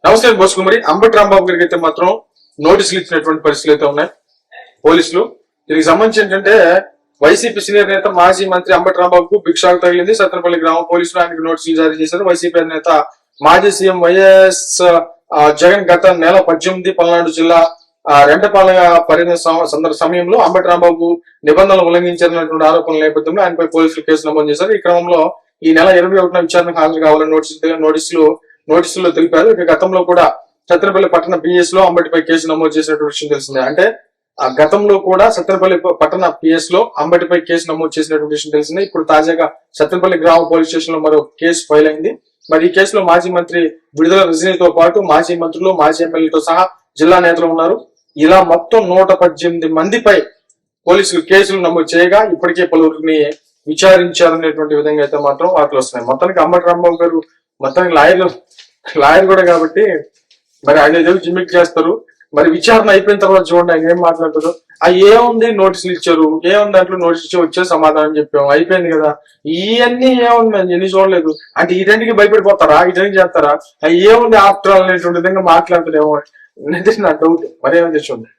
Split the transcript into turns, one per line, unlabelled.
నమస్తే బోసుకు. మరి అంబటి రాంబాబు గారికి అయితే మాత్రం నోటీసులు ఇచ్చినటువంటి పరిస్థితులు అయితే ఉన్నాయి పోలీసులు. దీనికి సంబంధించి ఏంటంటే వైసీపీ సీనియర్ నేత మాజీ మంత్రి అంబటి రాంబాబుకు భిక్షాకు తగిలింది. సత్తెనపల్లి గ్రామ పోలీసులు ఆయనకు నోటీసులు జారీ చేశారు. వైసీపీ నేత మాజీ సీఎం వైఎస్ జగన్ గత నెల 18 పల్నాడు జిల్లా రెంటపాలెం పర్యటన సమయంలో అంబటి రాంబాబు నిబంధనలు ఉల్లంఘించారన్నటువంటి ఆరోపణల నేపథ్యంలో ఆయనపై పోలీసులు కేసు నమోదు చేశారు. ఈ క్రమంలో ఈ నెల 21న విచారణకు హాజరు కావాలని నోటీసుల్లో తెలిపారు. ఇక గతంలో కూడా సత్తెనపల్లి పట్టణ పిఎస్ లో అంబటిపై కేసు నమోదు చేసినటువంటి విషయం తెలిసిందే. అంటే గతంలో కూడా సత్తెనపల్లి పట్టణ పిఎస్ లో అంబటిపై కేసు నమోదు చేసినటువంటి విషయం తెలిసిందే. ఇప్పుడు తాజాగా సత్తెనపల్లి గ్రామ పోలీస్ స్టేషన్ లో మరో కేసు ఫైల్ అయింది. మరి ఈ కేసులో మాజీ మంత్రి విడుదల రజనీతో పాటు మాజీ మంత్రులు, మాజీ ఎమ్మెల్యేలతో సహా జిల్లా నేతలు ఉన్నారు. ఇలా మొత్తం 118 మందిపై పోలీసులు కేసులు నమోదు చేయగా ఇప్పటికే పలువురిని విచారించారనేటువంటి విధంగా అయితే మాత్రం వార్తలు వస్తున్నాయి. మొత్తానికి అంబటి రాంబాబు గారు మొత్తానికి లాయర్ కూడా కాబట్టి మరి ఆయన ఏదో జిమ్మిక్ చేస్తారు. మరి విచారణ అయిపోయిన తర్వాత చూడండి ఆయన ఏం మాట్లాడతారు. ఏముంది నోటీసులు ఇచ్చారు, ఏముంది దాంట్లో నోటీస్ ఇచ్చి వచ్చే సమాధానం చెప్పాము అయిపోయింది కదా, ఇవన్నీ ఏముంది మేము ఎన్ని చూడలేదు అంటే ఈ రెండుకి భయపడిపోతారా, ఈ రెండు చేస్తారా, ఏముంది ఆఫ్టర్ ఆల్ అనేటువంటి విధంగా మాట్లాడతారేమో అనేది నా డౌట్. మరేమో చూడండి.